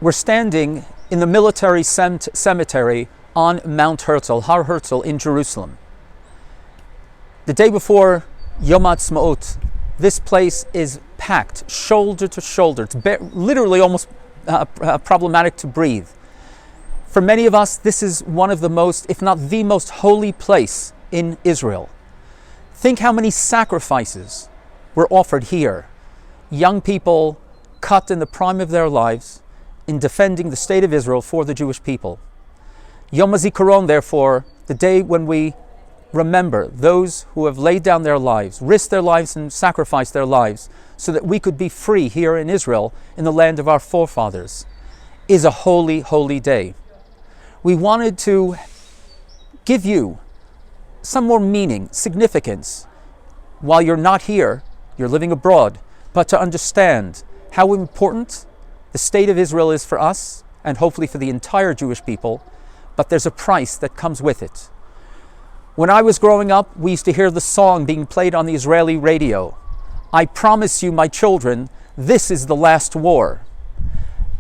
We're standing in the military cemetery on Mount Herzl, Har Herzl in Jerusalem. The day before Yom Ha'atzmaut, this place is packed, shoulder to shoulder. It's literally almost problematic to breathe. For many of us, this is one of the most, if not the most holy place in Israel. Think how many sacrifices were offered here. Young people cut in the prime of their lives in defending the state of Israel for the Jewish people. Yom Hazikaron, therefore, the day when we remember those who have laid down their lives, risked their lives and sacrificed their lives so that we could be free here in Israel, in the land of our forefathers, is a holy, holy day. We wanted to give you some more meaning, significance, while you're not here, you're living abroad, but to understand how important the state of Israel is for us, and hopefully for the entire Jewish people, but there's a price that comes with it. When I was growing up, we used to hear the song being played on the Israeli radio. I promise you, my children, this is the last war.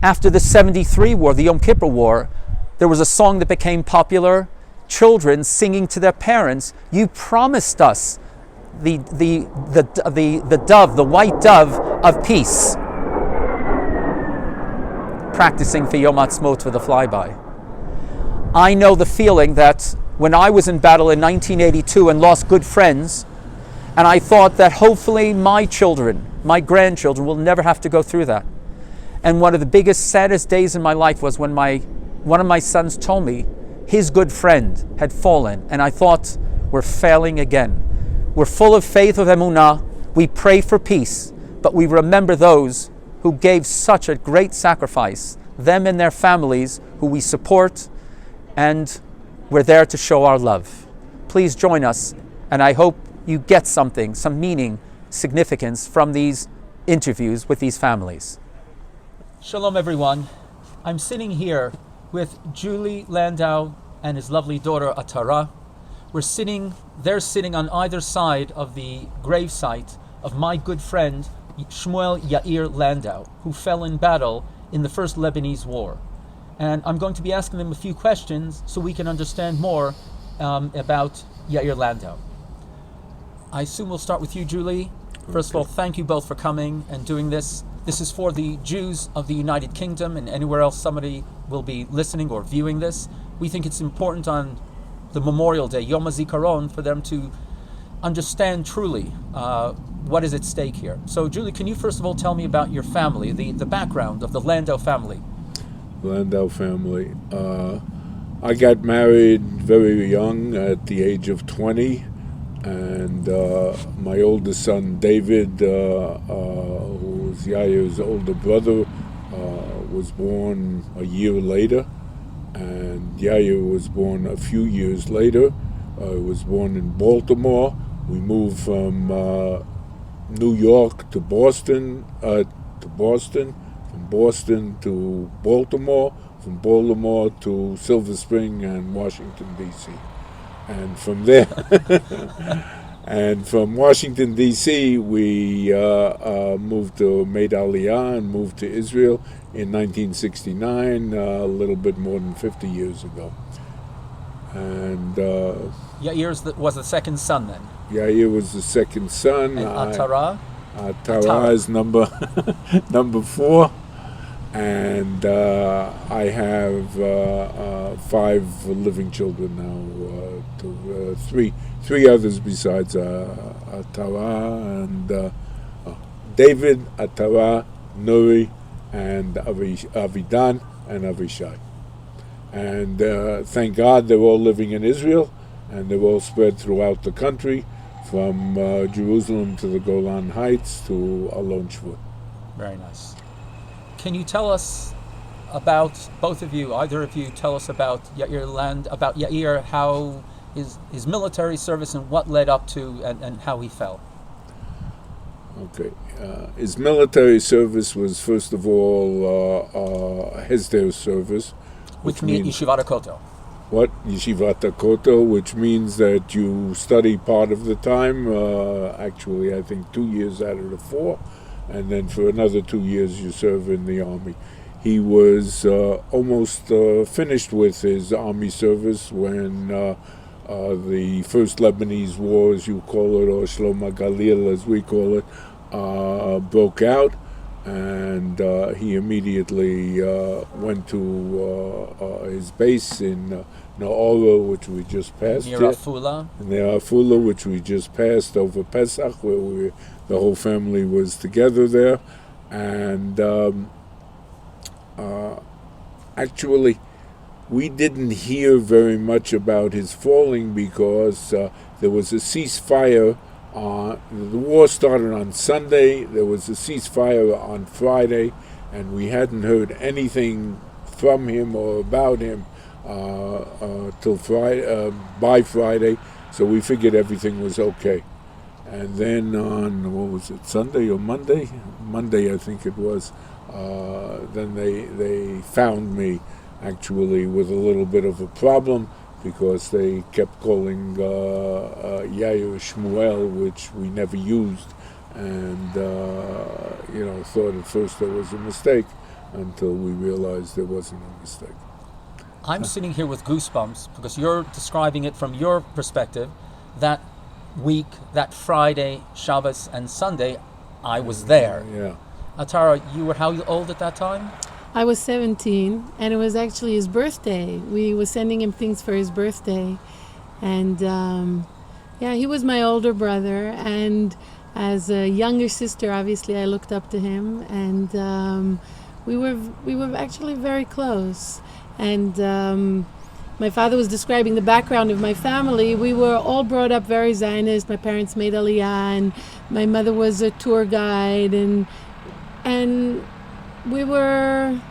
After the 73 war, the Yom Kippur War, there was a song that became popular, children singing to their parents, you promised us the dove, the white dove of peace. Practicing for Yom Ha'atzmaut with a flyby. I know the feeling that when I was in battle in 1982 and lost good friends, and I thought that hopefully my children, my grandchildren will never have to go through that. And one of the biggest, saddest days in my life was when one of my sons told me his good friend had fallen, and I thought, we're failing again. We're full of faith, of emunah, we pray for peace, but we remember those who gave such a great sacrifice, them and their families who we support, and we're there to show our love. Please join us, and I hope you get something, some meaning, significance from these interviews with these families. Shalom everyone. I'm sitting here with Yair Landau and his lovely daughter Atara. They're sitting on either side of the gravesite of my good friend Yair Landau, who fell in battle in the First Lebanese War. And I'm going to be asking them a few questions so we can understand more about Yair Landau. I assume we'll start with you, Julie. First of all, thank you both for coming and doing this. This is for the Jews of the United Kingdom and anywhere else somebody will be listening or viewing this. We think it's important on the Memorial Day, Yom Hazikaron, for them to understand truly what is at stake here. So, Julie, can you first of all tell me about your family, the background of the Landau family? Landau family. I got married very young, at the age of 20, and my oldest son, David, who was Yair's older brother, was born a year later, and Yair was born a few years later. He was born in Baltimore. We moved from New York to Boston, from Boston to Baltimore, from Baltimore to Silver Spring and Washington, D.C. And from there, and from Washington, D.C., we made Aliyah and moved to Israel in 1969, a little bit more than 50 years ago. And Yair was the second son then? Yair was the second son. And Atara? Atara is number 4. And I have 5 living children now, 3 others besides Atara, and David, Atara, Nuri, and Avidan, and Avishai. And thank God they're all living in Israel, and they're all spread throughout the country, from Jerusalem to the Golan Heights to Alon Shvut. Very nice. Can you tell us about, both of you, either of you, tell us about Yair, how his military service and what led up to and how he fell? Okay. His military service was, first of all, Hesder service. Which means Yeshivat HaKotel. What? Yeshivat HaKotel, which means that you study part of the time, actually I think 2 years out of the 4, and then for another 2 years you serve in the army. he was almost finished with his army service when the First Lebanese War, as you call it, or Shlom Galil, as we call it, broke out, and he immediately went to his base in Naora, which we just passed. Near Afula. Near Afula, which we just passed over Pesach, where the whole family was together there. And actually, we didn't hear very much about his falling because there was a ceasefire. The war started on Sunday. There was a ceasefire on Friday, and we hadn't heard anything from him or about him till Friday, by Friday. So we figured everything was okay. And then on, what was it, Sunday or Monday? Monday, I think it was. Then they found me actually with a little bit of a problem because they kept calling Yair Shmuel, which we never used, and thought at first there was a mistake until we realized there wasn't a mistake. I'm sitting here with goosebumps because you're describing it from your perspective. That week, that Friday, Shabbos, and Sunday, I was there. Yeah. Atara, you were how old at that time? I was 17, and it was actually his birthday. We were sending him things for his birthday. And he was my older brother. And as a younger sister, obviously, I looked up to him. And we were actually very close. And my father was describing the background of my family. We were all brought up very Zionist. My parents made Aliyah, and my mother was a tour guide. And we were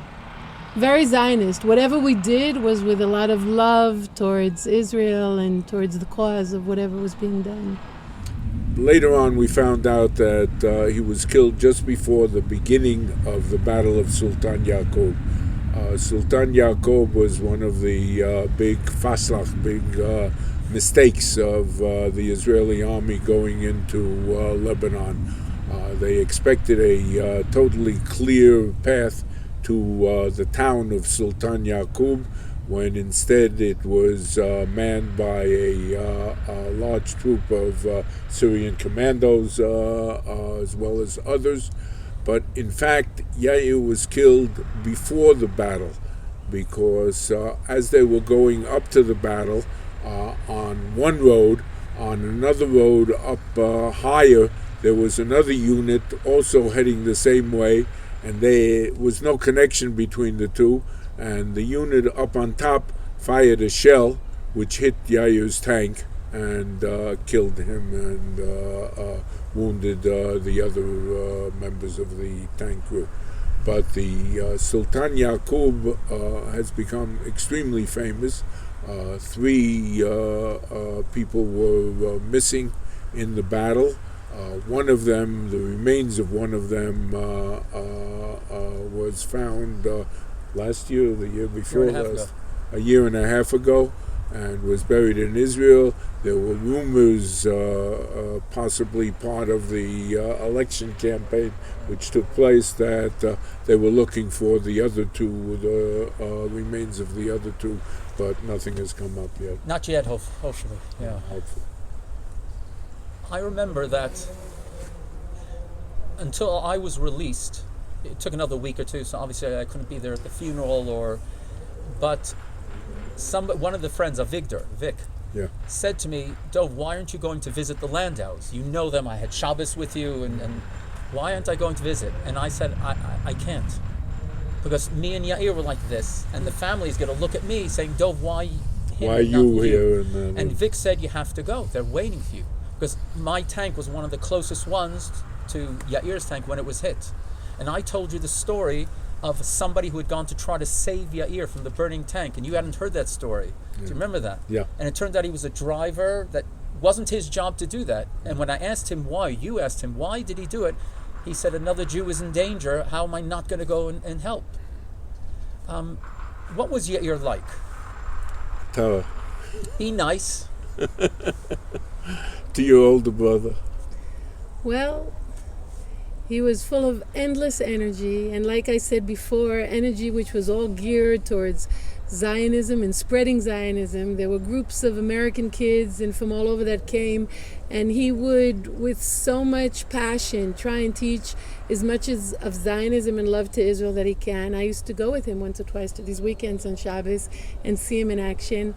very Zionist. Whatever we did was with a lot of love towards Israel and towards the cause of whatever was being done. Later on, we found out that he was killed just before the beginning of the Battle of Sultan Yaqub. Sultan Yaqub was one of the big mistakes of the Israeli army going into Lebanon. They expected a totally clear path to the town of Sultan Yaqub, when instead it was manned by a large troop of Syrian commandos as well as others. But in fact, Yair was killed before the battle because as they were going up to the battle on one road, on another road up higher, there was another unit also heading the same way, and there was no connection between the two, and the unit up on top fired a shell which hit Yair's tank and killed him and wounded the other members of the tank crew. But the Sultan Yaqub has become extremely famous. 3 people were missing in the battle. One of them, the remains of one of them, was found last year or the year before, a year and a half ago, and was buried in Israel. There were rumors, possibly part of the election campaign which took place, that they were looking for the other 2, the remains of the other 2, but nothing has come up yet. Not yet, hopefully. Yeah. Hopefully. I remember that until I was released, it took another week or 2, so obviously I couldn't be there at the funeral, but one of the friends, Vic, said to me, Dov, why aren't you going to visit the Landaus? You know them, I had Shabbos with you, and why aren't I going to visit? And I said, I can't. Because me and Yair were like this, and the family is going to look at me saying, Dov, why him? Why you here? And Vic said, you have to go, they're waiting for you. Because my tank was one of the closest ones to Yair's tank when it was hit. And I told you the story of somebody who had gone to try to save Yair from the burning tank, and you hadn't heard that story. Yeah. Do you remember that? Yeah. And it turned out he was a driver that wasn't his job to do that. And when I asked him why, you asked him, why did he do it? He said, another Jew is in danger. How am I not going to go and help? What was Yair like? Atara. Be nice. To your older brother. Well, He was full of endless energy, and like I said before, energy which was all geared towards Zionism and spreading Zionism. There were groups of American kids and from all over that came, and he would, with so much passion, try and teach as much as of Zionism and love to Israel that he can. I used to go with him once or twice to these weekends on Shabbos and see him in action.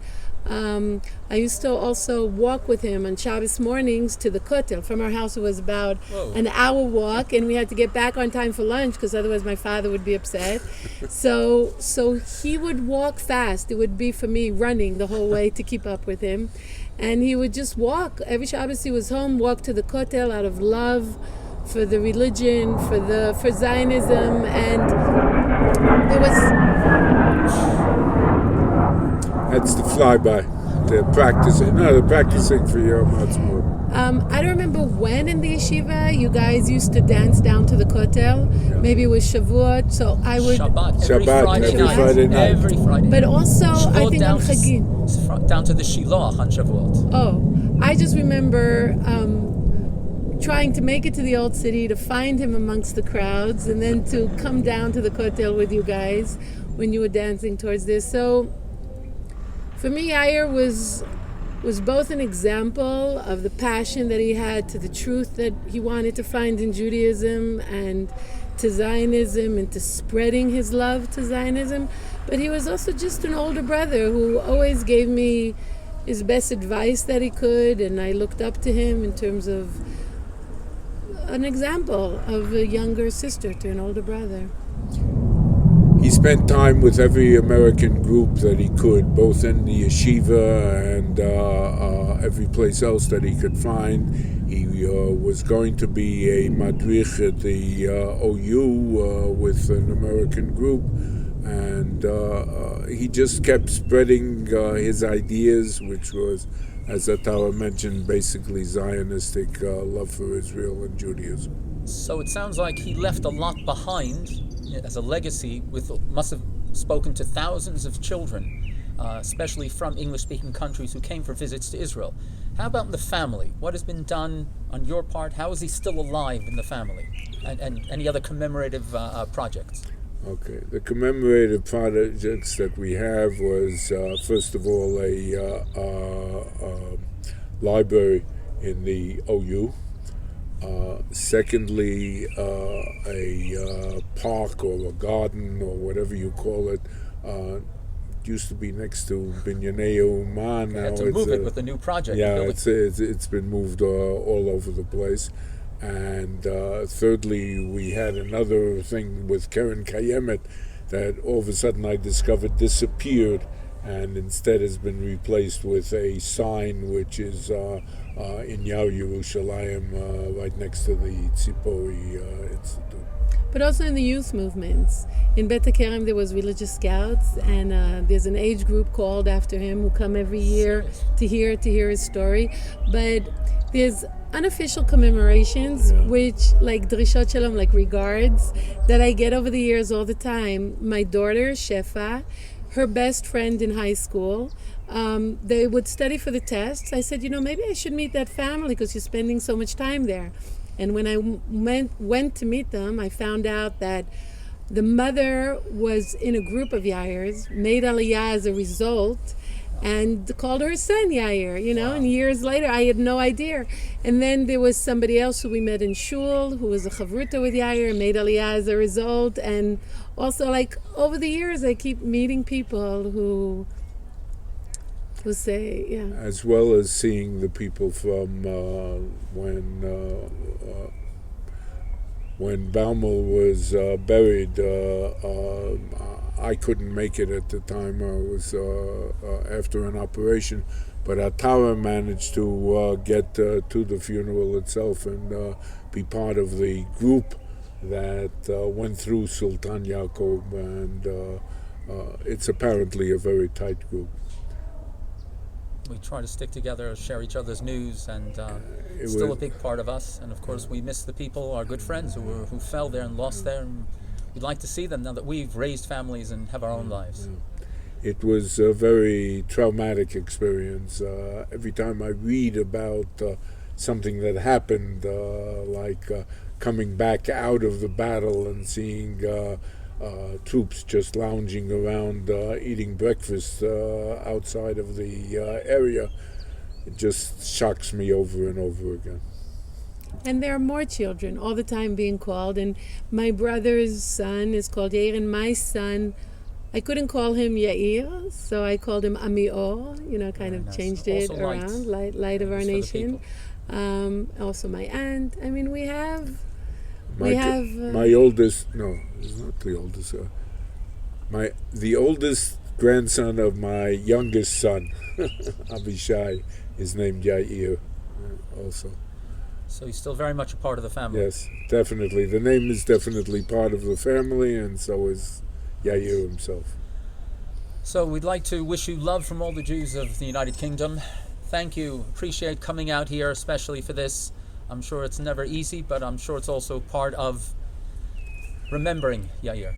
I used to also walk with him on Shabbos mornings to the Kotel. From our house it was about an hour walk, and we had to get back on time for lunch because otherwise my father would be upset. So he would walk fast. It would be for me running the whole way to keep up with him. And he would just walk. Every Shabbos he was home, walk to the Kotel out of love for the religion, for Zionism, and there was... That's the flyby. The practicing for Yom Hazikaron. I don't remember when in the yeshiva you guys used to dance down to the Kotel. Yeah. Maybe it was Shavuot, so I would... Shabbat, every Friday night. Every Friday. But also, Shavuot I think on Chagin. Down to the Shiloh on Shavuot. Oh, I just remember trying to make it to the old city, to find him amongst the crowds, and then to come down to the Kotel with you guys when you were dancing towards this. So... for me, Yair was both an example of the passion that he had to the truth that he wanted to find in Judaism and to Zionism and to spreading his love to Zionism, but he was also just an older brother who always gave me his best advice that he could, and I looked up to him in terms of an example of a younger sister to an older brother. He spent time with every American group that he could, both in the yeshiva and every place else that he could find. He was going to be a madrich at the OU with an American group, and he just kept spreading his ideas, which was, as Atara mentioned, basically Zionistic love for Israel and Judaism. So it sounds like he left a lot behind as a legacy, must have spoken to thousands of children, especially from English-speaking countries who came for visits to Israel. How about in the family? What has been done on your part? How is he still alive in the family? And any other commemorative projects? Okay, the commemorative projects that we have was, first of all, a library in the OU. Secondly, a park or a garden or whatever you call it. It used to be next to Binyanei Uman. Now to move it with the new project. Yeah, it's been moved all over the place. And thirdly, we had another thing with Keren Kayemet that all of a sudden I discovered disappeared, and instead has been replaced with a sign which is in Yair Yerushalayim, right next to the Tzipori Institute. But also in the youth movements. In Bet HaKerem there was Religious Scouts, and there's an age group called after him who come every year to hear his story. But there's unofficial commemorations, which, like Drishot Shalom, like regards, that I get over the years all the time. My daughter, Shefa, her best friend in high school, they would study for the tests. I said, maybe I should meet that family because you're spending so much time there. And when I went to meet them, I found out that the mother was in a group of Yair's, made Aliyah as a result, and called her son Yair, Wow. And years later, I had no idea. And then there was somebody else who we met in Shul, who was a chavruta with Yair, made Aliyah as a result. And also, over the years, I keep meeting people who say, yeah. As well as seeing the people from when Baumel was buried. I couldn't make it at the time. I was after an operation, but Atara managed to get to the funeral itself and be part of the group that went through Sultan Yaakov, and it's apparently a very tight group. We try to stick together, share each other's news, and it's still a big part of us. And of course, we miss the people, our good friends who fell there and lost there. And we'd like to see them now that we've raised families and have our own lives. Yeah. It was a very traumatic experience. Every time I read about something that happened, like coming back out of the battle and seeing troops just lounging around, eating breakfast outside of the area. It just shocks me over and over again. And there are more children all the time being called. And my brother's son is called Yair, and my son, I couldn't call him Yair, so I called him Amio, kind of changed it Also around, light of our nation. Also my aunt. I mean, we have... my oldest, no, it's not the oldest. The oldest grandson of my youngest son, Abishai, is named Yair also. So he's still very much a part of the family. Yes, definitely. The name is definitely part of the family, and so is Yair himself. So we'd like to wish you love from all the Jews of the United Kingdom. Thank you. Appreciate coming out here, especially for this. I'm sure it's never easy, but I'm sure it's also part of remembering Yair.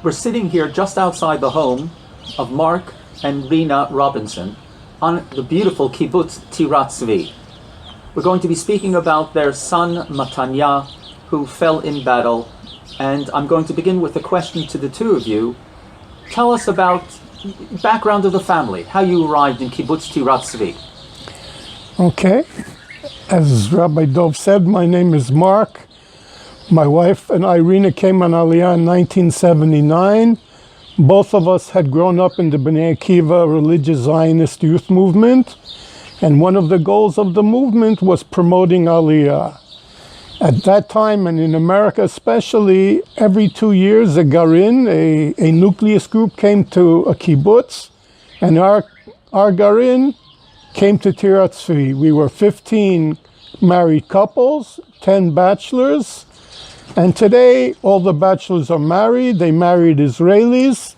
We're sitting here just outside the home of Mark and Rina Robinson on the beautiful kibbutz Tirat Tzvi. We're going to be speaking about their son Matanya, who fell in battle, and I'm going to begin with a question to the two of you. Tell us about background of the family, how you arrived in kibbutz Tirat Tzvi. Okay, as Rabbi Dov said, my name is Mark. My wife and Rina came on Aliyah in 1979. Both of us had grown up in the Bnei Akiva religious Zionist youth movement, and one of the goals of the movement was promoting Aliyah. At that time, and in America especially, every 2 years a Garin, a nucleus group, came to a kibbutz, and our Garin came to Tirat Tzvi. We were 15 married couples, 10 bachelors, and today all the bachelors are married. They married Israelis,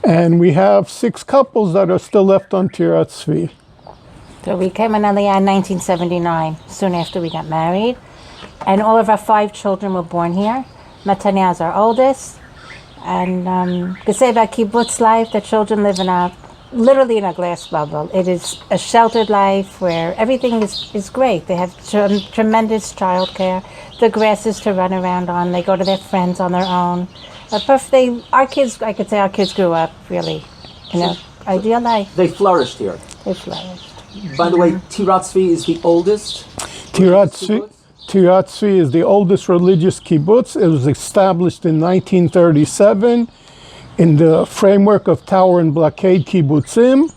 and we have 6 couples that are still left on Tirat Tzvi. So we came in Aliyah in 1979, soon after we got married, and all of our 5 children were born here. Matanya is our oldest, and to say about kibbutz life, the children live literally in a glass bubble. It is a sheltered life where everything is great. They have tremendous childcare. The grass is to run around on. They go to their friends on their own. Our kids grew up really, ideal life. They flourished here. They flourished. By the way, Tirat Tzvi is the oldest. Tirat Tzvi is the oldest religious kibbutz. It was established in 1937 in the framework of Tower and Blockade kibbutzim,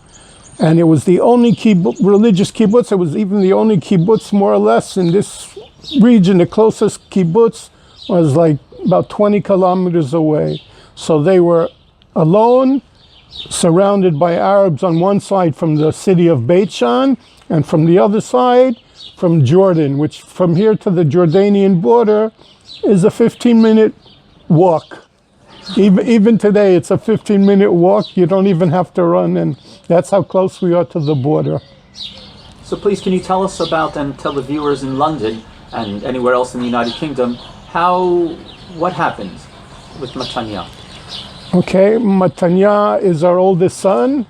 and it was the only religious kibbutz. It was even the only kibbutz, more or less, in this region. The closest kibbutz was like about 20 kilometers away. So they were alone, surrounded by Arabs on one side from the city of Beit Shan, and from the other side from Jordan, which from here to the Jordanian border is a 15-minute walk. Even today, it's a 15-minute walk. You don't even have to run, and that's how close we are to the border. So please, can you tell us about, and tell the viewers in London and anywhere else in the United Kingdom, what happened with Matanya? Okay, Matanya is our oldest son.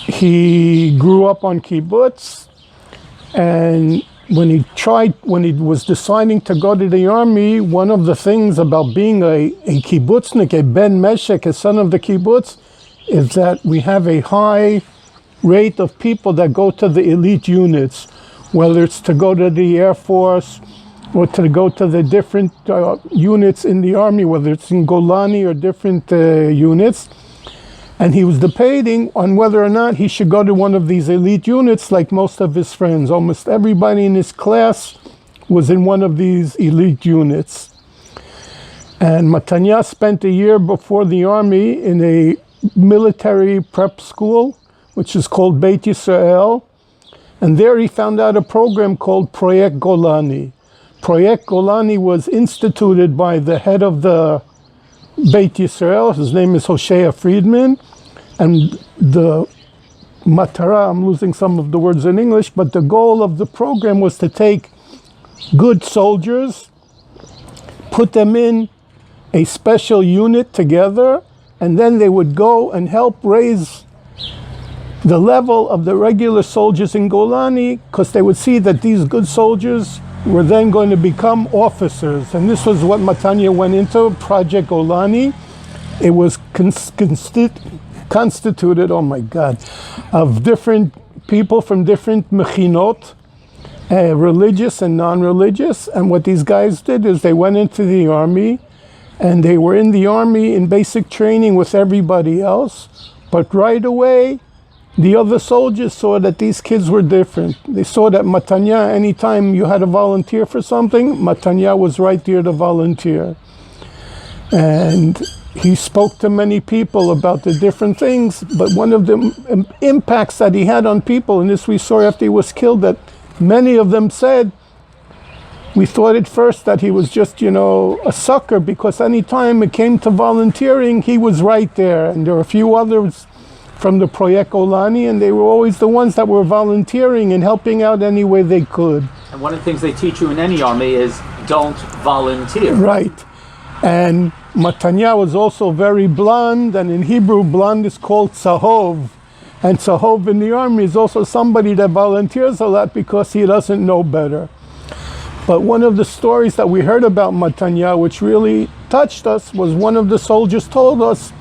He grew up on kibbutz, and when he was deciding to go to the army, one of the things about being a kibbutznik, a ben meshek, a son of the kibbutz, is that we have a high rate of people that go to the elite units, whether it's to go to the Air Force or to go to the different units in the army, whether it's in Golani or different units. And he was debating on whether or not he should go to one of these elite units like most of his friends. Almost everybody in his class was in one of these elite units. And Matanya spent a year before the army in a military prep school, which is called Beit Yisrael. And there he found out a program called Project Golani. Project Golani was instituted by the head of the Beit Yisrael. His name is Hoshea Friedman. And the Atara, I'm losing some of the words in English, but the goal of the program was to take good soldiers, put them in a special unit together, and then they would go and help raise the level of the regular soldiers in Golani, because they would see that these good soldiers were then going to become officers. And this was what Matanya went into, Project Golani. It was constituted, oh my God, of different people from different mechinot, religious and non-religious. And what these guys did is they went into the army, and they were in the army in basic training with everybody else. But right away, the other soldiers saw that these kids were different. They saw that Matanya, anytime you had to volunteer for something, Matanya was right there to volunteer. And he spoke to many people about the different things, but one of the impacts that he had on people, and this we saw after he was killed, that many of them said, we thought at first that he was just, a sucker, because anytime it came to volunteering, he was right there. And there were a few others from the Project Golani, and they were always the ones that were volunteering and helping out any way they could. And one of the things they teach you in any army is don't volunteer. Right. And Matanya was also very blonde, and in Hebrew, blonde is called tzahov. And tzahov in the army is also somebody that volunteers a lot because he doesn't know better. But one of the stories that we heard about Matanya, which really touched us, was one of the soldiers told us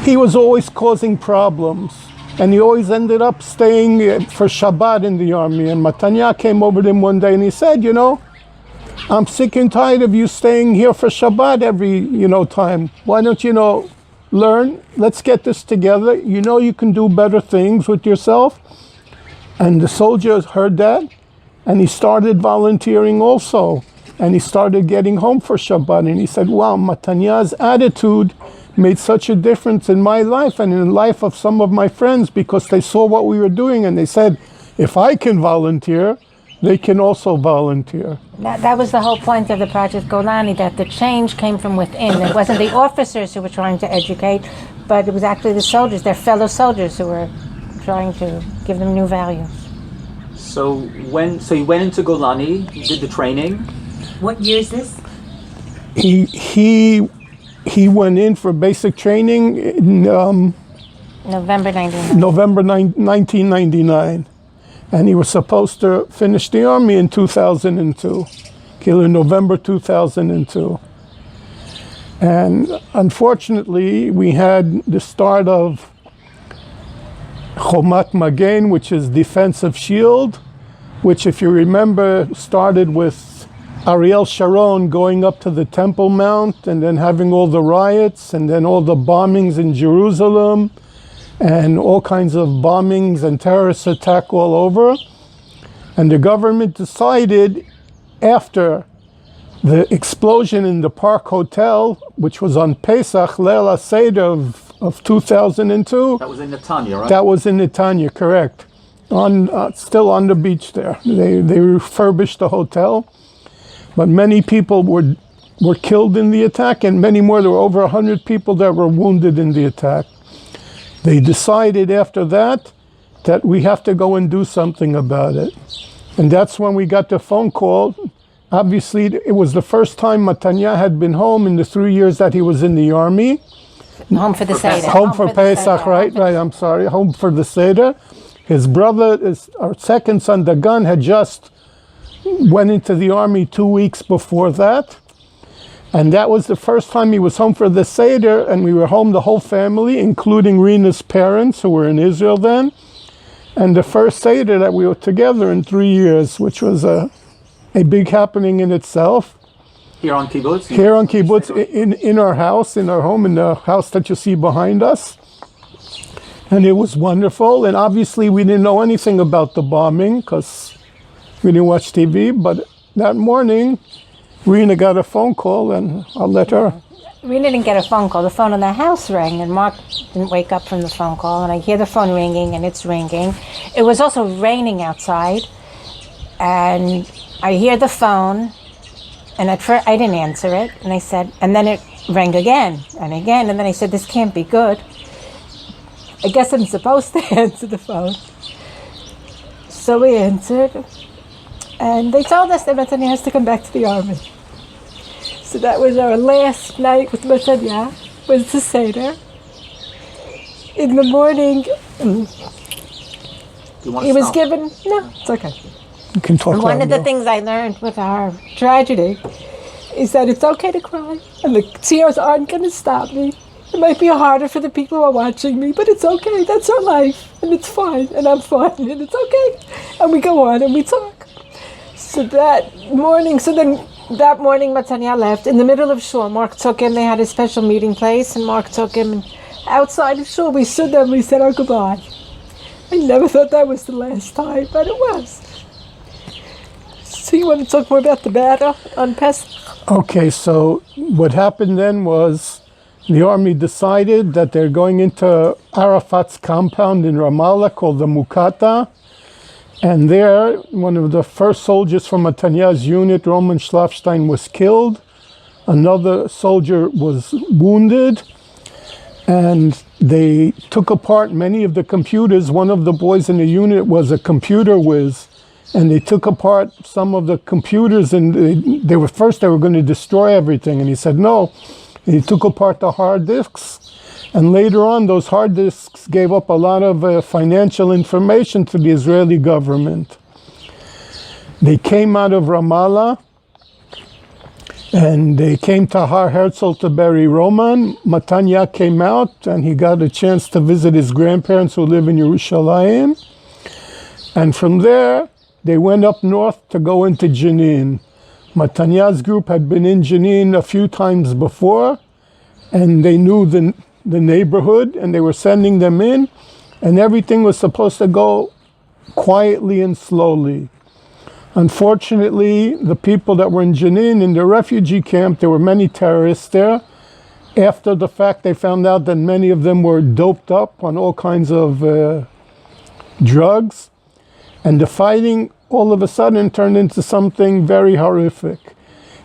he was always causing problems. And he always ended up staying for Shabbat in the army. And Matanya came over to him one day and he said, I'm sick and tired of you staying here for Shabbat every, time. Why don't you, learn? Let's get this together. You can do better things with yourself. And the soldiers heard that. And he started volunteering also. And he started getting home for Shabbat. And he said, wow, Matanya's attitude made such a difference in my life and in the life of some of my friends, because they saw what we were doing and they said, if I can volunteer, they can also volunteer. That was the whole point of the Project Golani, that the change came from within. It wasn't the officers who were trying to educate, but it was actually the soldiers, their fellow soldiers, who were trying to give them new values. So you went into Golani, you did the training. What year is this? He went in for basic training in November 1999. November 1999. And he was supposed to finish the army in 2002, in November 2002. And unfortunately, we had the start of Chomat Magen, which is defensive shield, which, if you remember, started with Ariel Sharon going up to the Temple Mount and then having all the riots and then all the bombings in Jerusalem and all kinds of bombings and terrorist attack all over. And the government decided, after the explosion in the Park Hotel, which was on Pesach, Leil HaSeder of 2002. That was in Netanya, right? That was in Netanya, correct. Still on the beach there. They refurbished the hotel. But many people were killed in the attack, and many more. There were over 100 people that were wounded in the attack. They decided after that we have to go and do something about it. And that's when we got the phone call. Obviously, it was the first time Matanya had been home in the 3 years that he was in the army. Home for the Seder. Home for Pesach, right, I'm sorry. Home for the Seder. His brother, our second son, Dagan, had just went into the army 2 weeks before that. And that was the first time he was home for the Seder, and we were home, the whole family, including Rina's parents, who were in Israel then. And the first Seder that we were together in 3 years, which was a big happening in itself. Here on Kibbutz? Here on Kibbutz, in our house, in our home, in the house that you see behind us. And it was wonderful. And obviously we didn't know anything about the bombing because we didn't watch TV. But that morning, Rina got a phone call, and I'll let her. Rina didn't get a phone call. The phone in the house rang, and Mark didn't wake up from the phone call. And I hear the phone ringing, and it's ringing. It was also raining outside. And I hear the phone, and at first I didn't answer it. And I said, and then it rang again and again. And then I said, this can't be good. I guess I'm supposed to answer the phone. So we answered. And they told us that Matanya has to come back to the army. So that was our last night with Matanya, was the Seder. In the morning, You want He to was stop? given, no, it's okay. You can talk And one loud, of the though. things I learned with our tragedy is that it's okay to cry, and the tears aren't going to stop me. It might be harder for the people who are watching me, but it's okay. That's our life, and it's fine, and I'm fine, and it's okay. And we go on and we talk. So that morning, that morning, Matanya left. In the middle of shul, Mark took him. They had a special meeting place, and Mark took him. And outside of shul, we stood there and we said our goodbye. I never thought that was the last time, but it was. So you want to talk more about the battle on Pesach? Okay, so what happened then was the army decided that they're going into Arafat's compound in Ramallah called the Mukata. And there, one of the first soldiers from Matanya's unit, Roman Schlafstein, was killed. Another soldier was wounded. And they took apart many of the computers. One of the boys in the unit was a computer whiz. And they took apart some of the computers, and they were going to destroy everything. And he said no. He took apart the hard disks. And later on, those hard disks gave up a lot of financial information to the Israeli government. They came out of Ramallah, and they came to Har Herzl to bury Roman. Matanya came out, and he got a chance to visit his grandparents who live in Yerushalayim. And from there, they went up north to go into Jenin. Matanya's group had been in Jenin a few times before, and they knew the neighborhood, and they were sending them in, and everything was supposed to go quietly and slowly. Unfortunately, the people that were in Jenin, in the refugee camp, there were many terrorists there. After the fact, they found out that many of them were doped up on all kinds of drugs, and the fighting all of a sudden turned into something very horrific.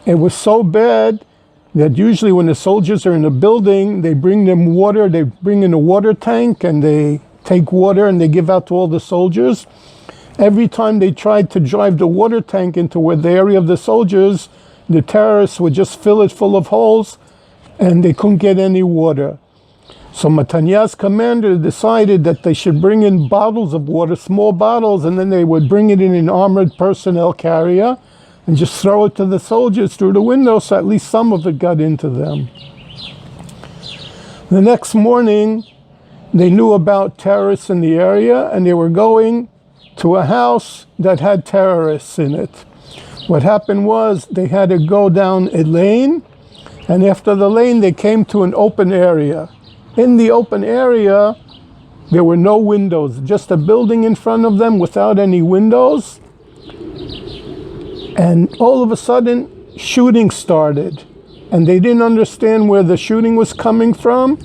It was so bad that usually when the soldiers are in a building, they bring them water, they bring in a water tank, and they take water and they give out to all the soldiers. Every time they tried to drive the water tank into where the area of the soldiers, the terrorists would just fill it full of holes, and they couldn't get any water. So Matanya's commander decided that they should bring in bottles of water, small bottles, and then they would bring it in an armored personnel carrier and just throw it to the soldiers through the window, so at least some of it got into them. The next morning, they knew about terrorists in the area, and they were going to a house that had terrorists in it. What happened was they had to go down a lane, and after the lane, they came to an open area. In the open area, there were no windows, just a building in front of them without any windows. And all of a sudden, shooting started. And they didn't understand where the shooting was coming from,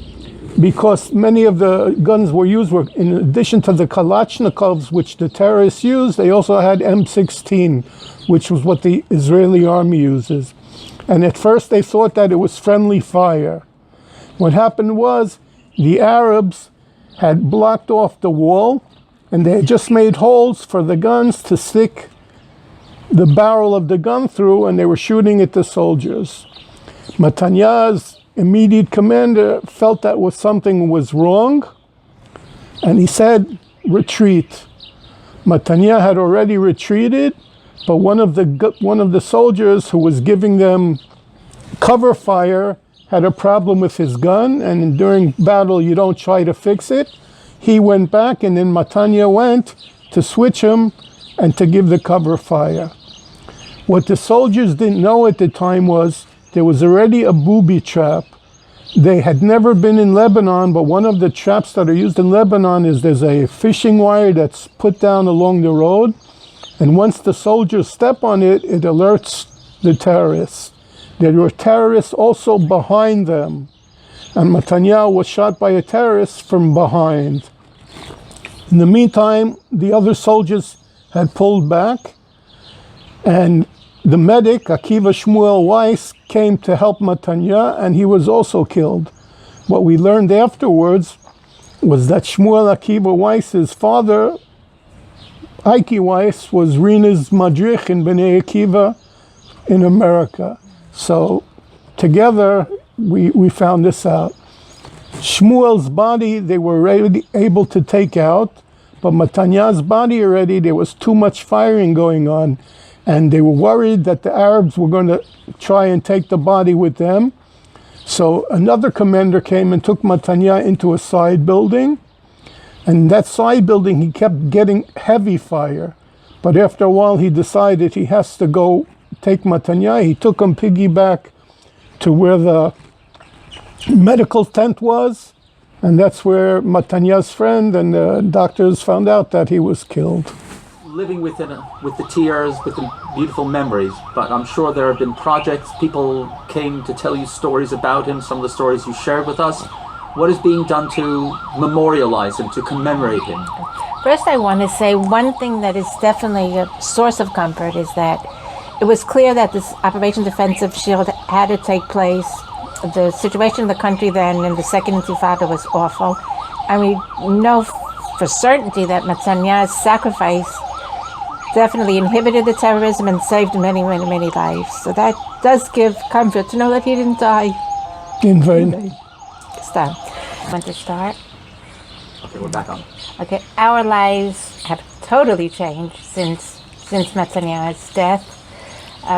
because many of the guns were used were, in addition to the Kalashnikovs, which the terrorists used, they also had M16, which was what the Israeli army uses. And at first they thought that it was friendly fire. What happened was the Arabs had blocked off the wall, and they had just made holes for the guns to stick the barrel of the gun through, and they were shooting at the soldiers. Matanya's immediate commander felt that something was wrong, and he said, retreat. Matanya had already retreated, but one of the soldiers who was giving them cover fire had a problem with his gun, and during battle you don't try to fix it. He went back, and then Matanya went to switch him and to give the cover fire. What the soldiers didn't know at the time was there was already a booby trap. They had never been in Lebanon, but one of the traps that are used in Lebanon is there's a fishing wire that's put down along the road, and once the soldiers step on it, it alerts the terrorists. There were terrorists also behind them, and Matanya was shot by a terrorist from behind. In the meantime, the other soldiers had pulled back, and the medic, Akiva Shmuel Weiss, came to help Matanya, and he was also killed. What we learned afterwards was that Shmuel Akiva Weiss's father, Ike Weiss, was Rina's madrich in Bnei Akiva in America. So together we found this out. Shmuel's body they were able to take out, But Matanya's body already, there was too much firing going on, and they were worried that the Arabs were going to try and take the body with them. So another commander came and took Matanya into a side building. And that side building, he kept getting heavy fire. But after a while, he decided he has to go take Matanya. He took him piggyback to where the medical tent was. And that's where Matanya's friend and the doctors found out that he was killed. Living with the tears, with the beautiful memories, but I'm sure there have been projects, people came to tell you stories about him, some of the stories you shared with us. What is being done to memorialize him, to commemorate him? First, I want to say one thing that is definitely a source of comfort is that it was clear that this Operation Defensive Shield had to take place. The situation in the country then in the Second Intifada was awful. And we know for certainty that Matanya's sacrifice definitely inhibited the terrorism and saved many, many, many lives. So that does give comfort to know that he didn't die In vain. Stop. Want to start? Okay, we're back on. Okay, our lives have totally changed since Matanya's death.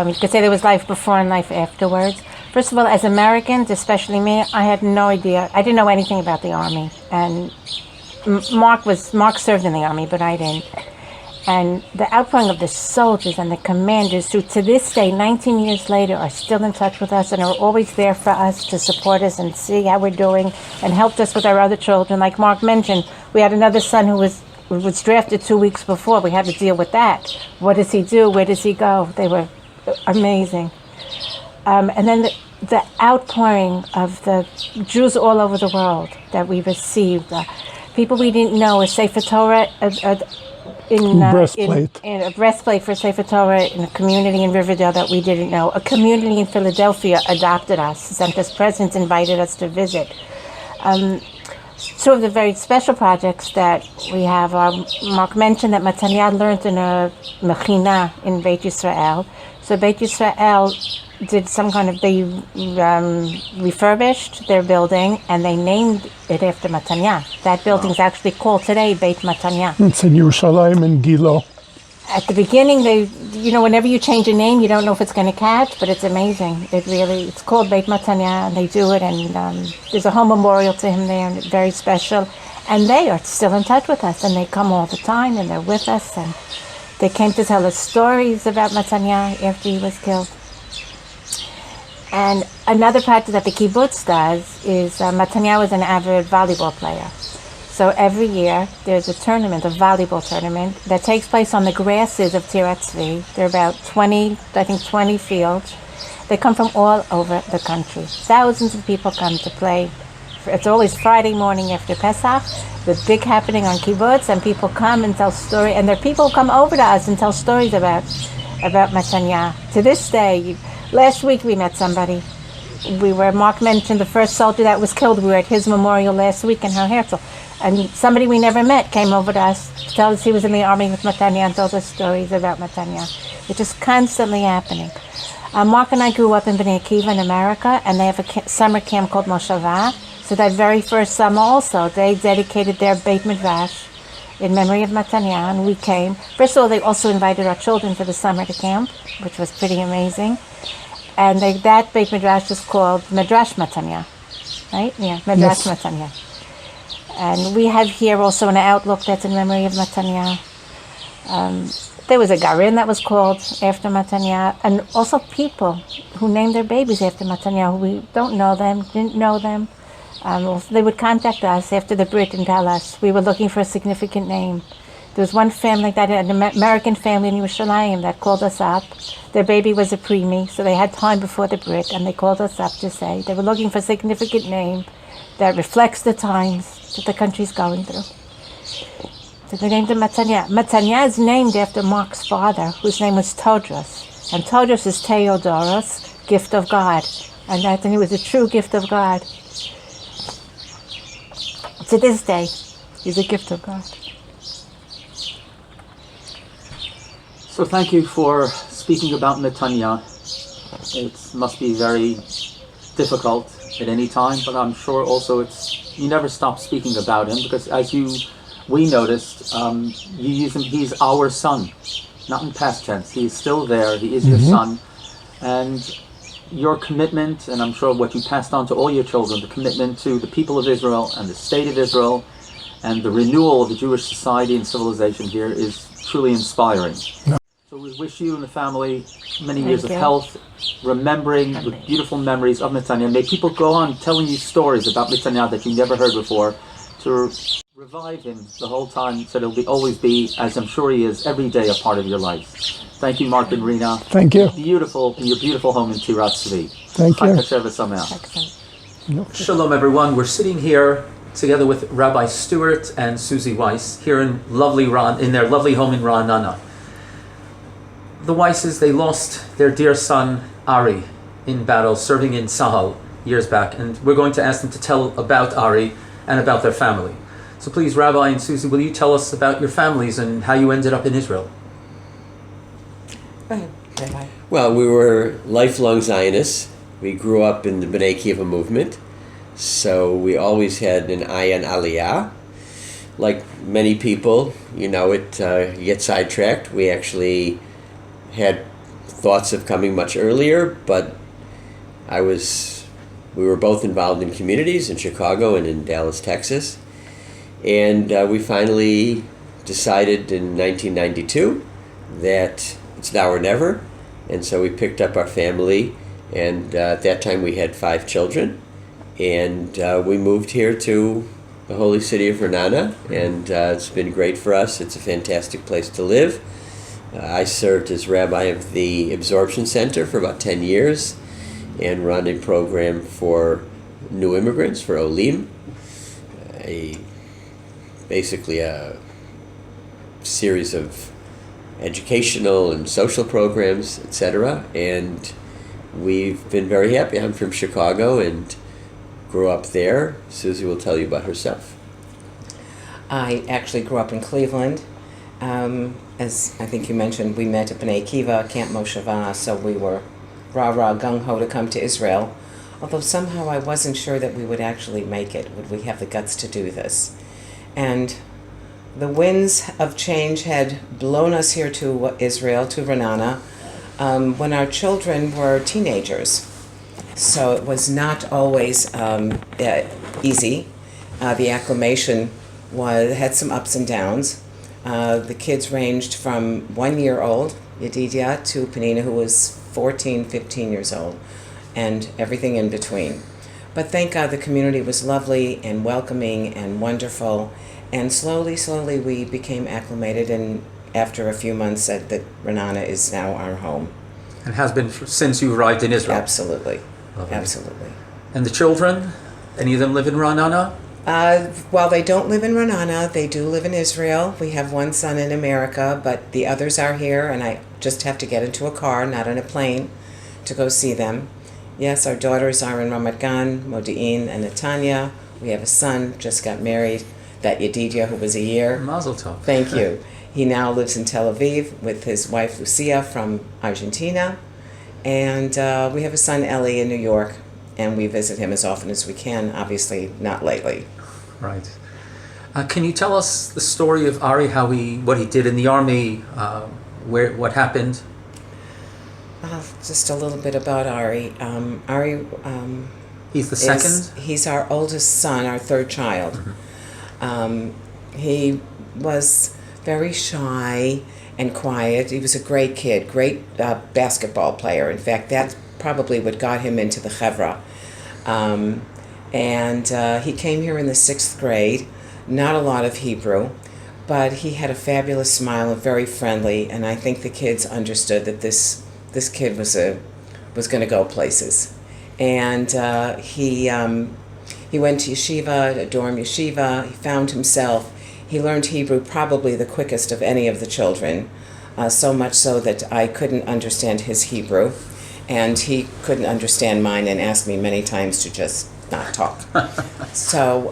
You could say there was life before and life afterwards. First of all, as Americans, especially me, I had no idea. I didn't know anything about the army, and Mark served in the army, but I didn't. And the outpouring of the soldiers and the commanders who to this day, 19 years later, are still in touch with us and are always there for us to support us and see how we're doing and helped us with our other children. Like Mark mentioned, we had another son who was drafted 2 weeks before. We had to deal with that. What does he do? Where does he go? They were amazing. And then the outpouring of the Jews all over the world that we received. People we didn't know, a Sefer Torah, breastplate. In a breastplate for Sefer Torah in a community in Riverdale that we didn't know. A community in Philadelphia adopted us, sent us presents, invited us to visit. Two of the very special projects that we have, Mark mentioned that Matanya learned in a mechina in Beit Yisrael. So Beit Yisrael did some kind of, they refurbished their building and they named it after Matanya. That building is actually called today Beit Matanya. It's in Yerushalayim and Gilo. At the beginning, whenever you change a name, you don't know if it's going to catch, but it's amazing. It's called Beit Matanya, and they do it, and there's a whole memorial to him there, and it's very special. And they are still in touch with us, and they come all the time, and they're with us, and they came to tell us stories about Matanya after he was killed. And another project that the kibbutz does is Matanya was an avid volleyball player. So every year there's a tournament, a volleyball tournament, that takes place on the grasses of Tirat Tzvi. There are about 20 fields. They come from all over the country. Thousands of people come to play. It's always Friday morning after Pesach, the big happening on kibbutz, and people come and tell stories. And there are people who come over to us and tell stories about Matanya. To this day, last week we met somebody. Mark mentioned the first soldier that was killed. We were at his memorial last week in Har Herzl. And somebody we never met came over to us to tell us he was in the army with Matanya and told us stories about Matanya. It's just constantly happening. Mark and I grew up in Bnei Akiva in America, and they have a summer camp called Moshava. So that very first summer also, they dedicated their Beit Midrash in memory of Matanya, and we came. First of all, they also invited our children for the summer to camp, which was pretty amazing. And that Beit Midrash is called Midrash Matanya, right? Yeah, Midrash Matanya. And we have here also an outlook that's in memory of Matanya. There was a garin that was called after Matanya, and also people who named their babies after Matanya, who we don't know them, didn't know them. They would contact us after the Brit and tell us we were looking for a significant name. There was one family, an American family in Yerushalayim, that called us up. Their baby was a preemie, so they had time before the Brit, and they called us up to say they were looking for a significant name that reflects the times that the country's going through. So they named him Matanya. Matanya is named after Mark's father, whose name was Todros. And Todros is Theodoros, gift of God. And he was a true gift of God. To this day, he's a gift of God. So thank you for speaking about Matanya. It must be very difficult at any time, but I'm sure also you never stop speaking about him, because as you we noticed you use him. He's our son, not in past tense. He is still there. He is your son, and your commitment, and I'm sure what you passed on to all your children, the commitment to the people of Israel and the state of Israel, and the renewal of the Jewish society and civilization here is truly inspiring. So we wish you and the family many years of health, remembering the beautiful memories of Netanya. May people go on telling you stories about Netanya that you never heard before, to revive him the whole time, so he'll always be, as I'm sure he is, every day a part of your life. Thank you, Mark and Rina. Thank you. Beautiful, in your beautiful home in Tirat Tzvi. Thank you. Shalom, everyone. We're sitting here together with Rabbi Stuart and Suzie Weiss here in their lovely home in Ra'anana. The Weisses, they lost their dear son Ari in battle, serving in Sahel years back, and we're going to ask them to tell about Ari and about their family. So please, Rabbi and Suzie, will you tell us about your families and how you ended up in Israel? Go ahead, Rabbi. Well, we were lifelong Zionists. We grew up in the B'nai Kiva movement, so we always had an eye on Aliyah. Like many people, you get sidetracked. We actually had thoughts of coming much earlier, but we were both involved in communities in Chicago and in Dallas, Texas. And we finally decided in 1992 that it's now or never. And so we picked up our family, and at that time we had 5 children. And we moved here to the holy city of Ra'anana, and it's been great for us. It's a fantastic place to live. I served as rabbi of the absorption center for about 10 years and run a program for new immigrants, for Olim, basically a series of educational and social programs, etc. And we've been very happy. I'm from Chicago and grew up there. Suzie will tell you about herself. I actually grew up in Cleveland. As I think you mentioned, we met at B'nai Kiva, Camp Mosheva, so we were rah-rah gung-ho to come to Israel. Although somehow I wasn't sure that we would actually make it. Would we have the guts to do this? And the winds of change had blown us here to Israel, to Ra'anana, when our children were teenagers. So it was not always easy. The acclimation had some ups and downs. The kids ranged from 1-year-old, Yedidia, to Penina, who was 14, 15 years old, and everything in between. But thank God the community was lovely and welcoming and wonderful, and slowly we became acclimated, and after a few months said that Ra'anana is now our home. And has been since you arrived in Israel? Absolutely. Lovely. Absolutely. And the children, any of them live in Ra'anana? While they don't live in Ra'anana, they do live in Israel. We have one son in America, but the others are here, and I just have to get into a car, not on a plane, to go see them. Yes, our daughters are in Ramat Gan, Modi'in, and Netanya. We have a son, just got married, that Yedidia, who was a year. Mazel tov. Thank you. He now lives in Tel Aviv with his wife, Lucia, from Argentina. And we have a son, Ellie, in New York, and we visit him as often as we can, obviously not lately. Right. Can you tell us the story of Ari, what he did in the army, what happened? Just a little bit about Ari. Ari He's the second? He's our oldest son, our third child. Mm-hmm. He was very shy and quiet. He was a great kid, great basketball player. In fact, that's probably what got him into the Chevra. And he came here in the 6th grade, not a lot of Hebrew, but he had a fabulous smile and very friendly, and I think the kids understood that this kid was going to go places. And he went to yeshiva, a dorm yeshiva. He found himself. He learned Hebrew probably the quickest of any of the children, so much so that I couldn't understand his Hebrew, and he couldn't understand mine and asked me many times to just not talk. So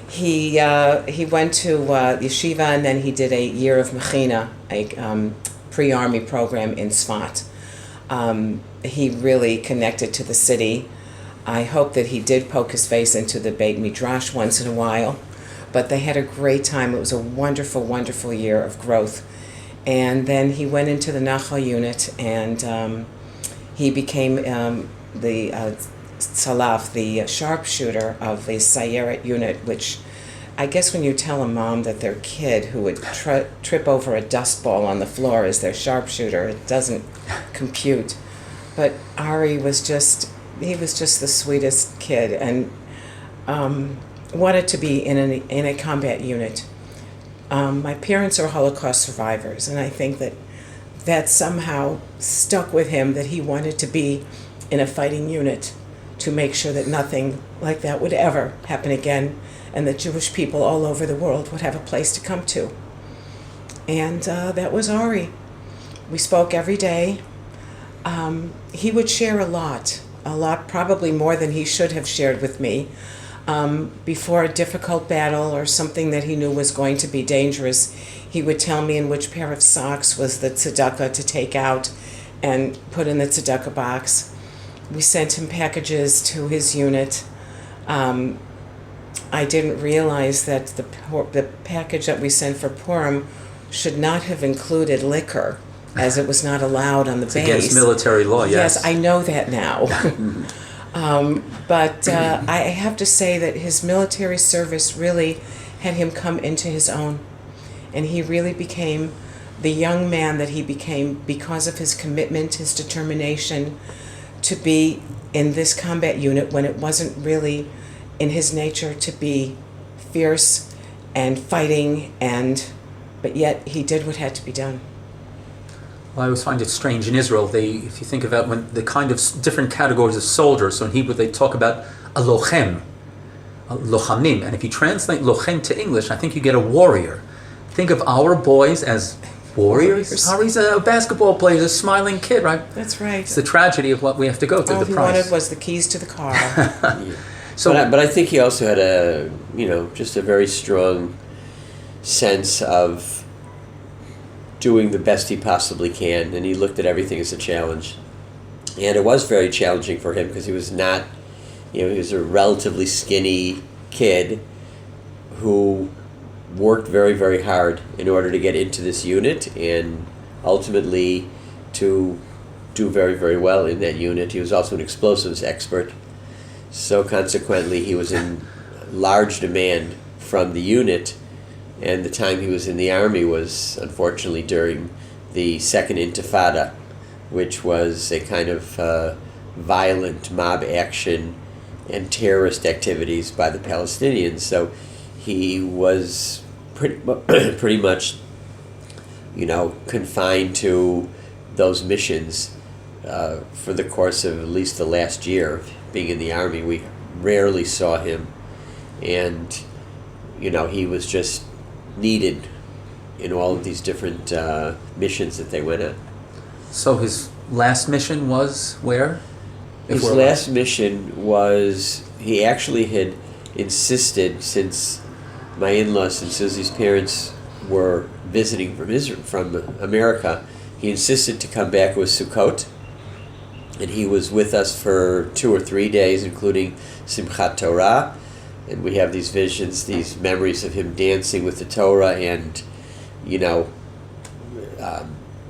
he went to yeshiva, and then he did a year of mechina, a pre-army program in Tzfat. He really connected to the city. I hope that he did poke his face into the Beit Midrash once in a while, but they had a great time. It was a wonderful, wonderful year of growth. And then he went into the Nachal unit, and he became the Salaf, the sharpshooter of the Sayeret unit, which I guess when you tell a mom that their kid who would trip over a dust ball on the floor is their sharpshooter, it doesn't compute. But Ari was just the sweetest kid, and wanted to be in a combat unit. My parents are Holocaust survivors, and I think that somehow stuck with him, that he wanted to be in a fighting unit to make sure that nothing like that would ever happen again, and that Jewish people all over the world would have a place to come to. And that was Ari. We spoke every day. He would share a lot, probably more than he should have shared with me. Before a difficult battle or something that he knew was going to be dangerous, he would tell me in which pair of socks was the tzedakah to take out and put in the tzedakah box. We sent him packages to his unit. I didn't realize that the package that we sent for Purim should not have included liquor, as it was not allowed on the base. Against military law, yes. Yes, I know that now. But I have to say that his military service really had him come into his own. And he really became the young man that he became because of his commitment, his determination to be in this combat unit when it wasn't really in his nature to be fierce and fighting, but yet he did what had to be done. Well, I always find it strange in Israel. If you think about when the kind of different categories of soldiers, so in Hebrew they talk about a lochem, lochamim, and if you translate lochem to English, I think you get a warrior. Think of our boys as warriors. Ari's a basketball player, he's a smiling kid, right? That's right. It's the tragedy of what we have to go through. All the he price. wanted was the keys to the car. Yeah. So, but I think he also had just a very strong sense of doing the best he possibly can, and he looked at everything as a challenge. And it was very challenging for him because he was not, he was a relatively skinny kid who worked very, very hard in order to get into this unit and ultimately to do very, very well in that unit. He was also an explosives expert. So consequently, he was in large demand from the unit, and the time he was in the army was unfortunately during the Second Intifada, which was a kind of violent mob action and terrorist activities by the Palestinians. So he was pretty much, confined to those missions for the course of at least the last year of being in the army. We rarely saw him, and he was just needed in all of these different missions that they went on. So his last mission was where? His last mission was, he actually had insisted, since my in-laws and Suzie's parents were visiting from America, he insisted to come back with Sukkot, and he was with us for 2 or 3 days, including Simchat Torah, and we have these visions, these memories of him dancing with the Torah, and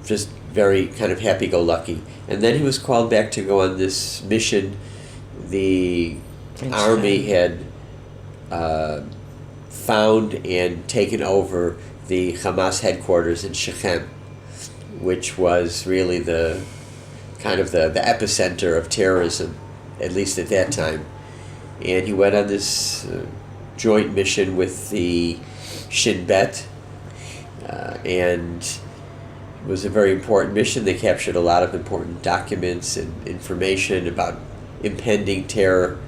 just very kind of happy-go-lucky. And then he was called back to go on this mission. The army had found and taken over the Hamas headquarters in Shechem, which was really the kind of the epicenter of terrorism, at least at that time. And he went on this joint mission with the Shin Bet, and it was a very important mission. They captured a lot of important documents and information about impending terror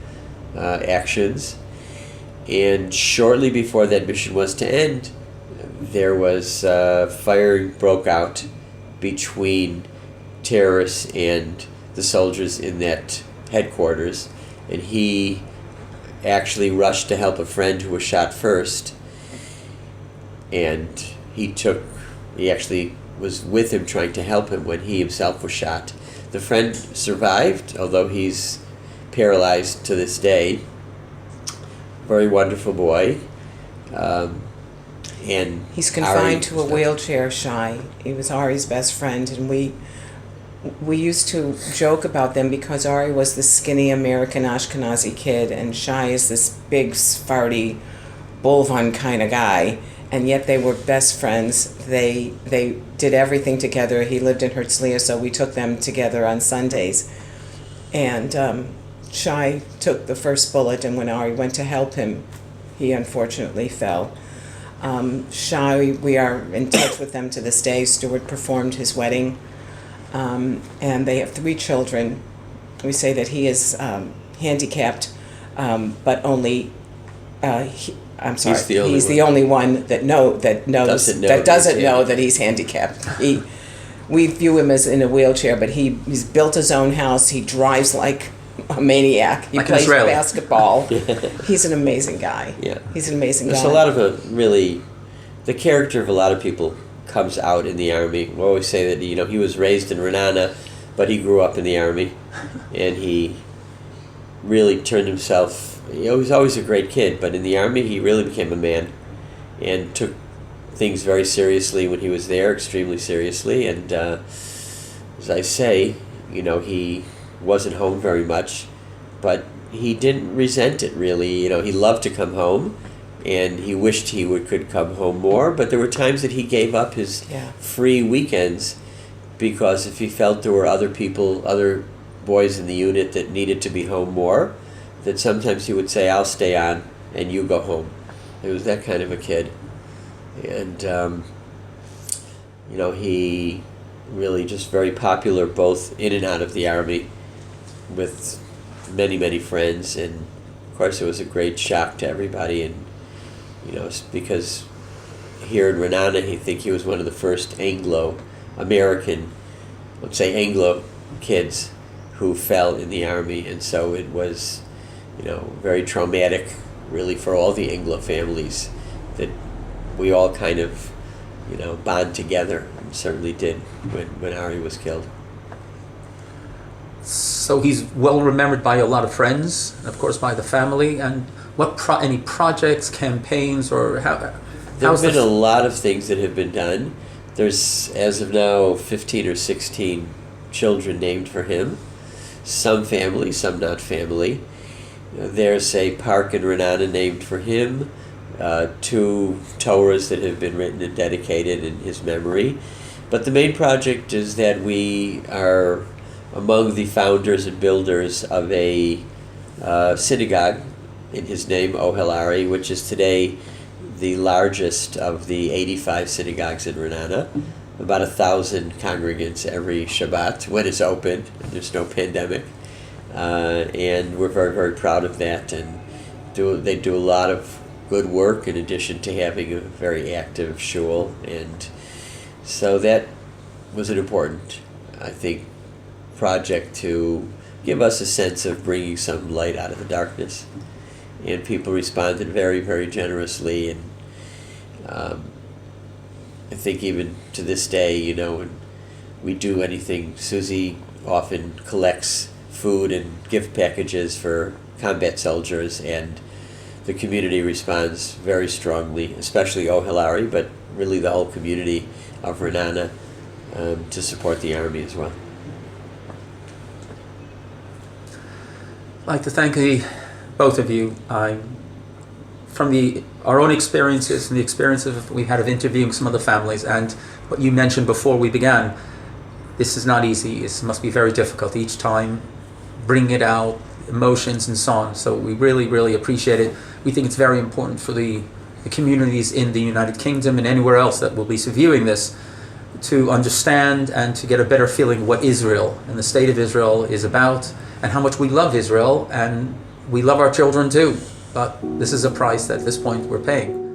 actions. And shortly before that mission was to end, there was firing broke out between terrorists and the soldiers in that headquarters, and he actually rushed to help a friend who was shot first, and he actually was with him trying to help him when he himself was shot. The friend survived, although he's paralyzed to this day. Very wonderful boy And He's confined Ari to a wheelchair, Shai. He was Ari's best friend, and we used to joke about them because Ari was the skinny American Ashkenazi kid, and Shai is this big Sephardi bullhorn kind of guy, and yet they were best friends. They did everything together. He lived in Herzliya, so we took them together on Sundays. And Shai took the first bullet, and when Ari went to help him, he unfortunately fell. Shai, we are in touch with them to this day. Stuart performed his wedding, and they have 3 children. We say that he is handicapped, but only I'm sorry. He's the only one that doesn't know that he's handicapped. We view him as in a wheelchair, but he's built his own house. He drives like a maniac. He plays basketball. He's an amazing guy. Yeah, he's an amazing guy. There's a lot of the character of a lot of people comes out in the Army. We always say that he was raised in Ra'anana, but he grew up in the Army, and he really turned himself. He was always a great kid, but in the Army he really became a man, and took things very seriously when he was there, extremely seriously. And as I say, he wasn't home very much, but he didn't resent it really. He loved to come home, and he wished he could come home more, but there were times that he gave up his free weekends because if he felt there were other boys in the unit that needed to be home more, that sometimes he would say, I'll stay on and you go home. It was that kind of a kid. And he really just very popular both in and out of the Army, with many, many friends. And of course it was a great shock to everybody, and because here in Ra'anana, I think he was one of the first Anglo-American, let's say Anglo kids who fell in the Army, and so it was, very traumatic, really, for all the Anglo families, that we all kind of, bond together, and certainly did when Ari was killed. So he's well remembered by a lot of friends, and of course by the family. And any projects, campaigns, or how? There have been a lot of things that have been done. There's, as of now, 15 or 16 children named for him. Some family, some not family. There's a park in Ra'anana named for him. 2 Torahs that have been written and dedicated in his memory. But the main project is that we are among the founders and builders of a synagogue in his name, Ohel Ari, which is today the largest of the 85 synagogues in Ra'anana. About 1,000 congregants every Shabbat when it's open and there's no pandemic. And we're very, very proud of that. And they do a lot of good work in addition to having a very active shul. And so that was an important, I think, project to give us a sense of bringing some light out of the darkness. And people responded very, very generously. And I think even to this day, when we do anything, Suzie often collects food and gift packages for combat soldiers, and the community responds very strongly, especially Ohel Ari, but really the whole community of Ra'anana, to support the Army as well. I'd like to thank both of you. From our own experiences and the experiences we had of interviewing some of the families, and what you mentioned before we began, this is not easy. It must be very difficult each time, bringing it out, emotions and so on. So we really, really appreciate it. We think it's very important for the communities in the United Kingdom and anywhere else that will be viewing this to understand and to get a better feeling what Israel and the state of Israel is about, and how much we love Israel, and we love our children too. But this is a price that at this point we're paying.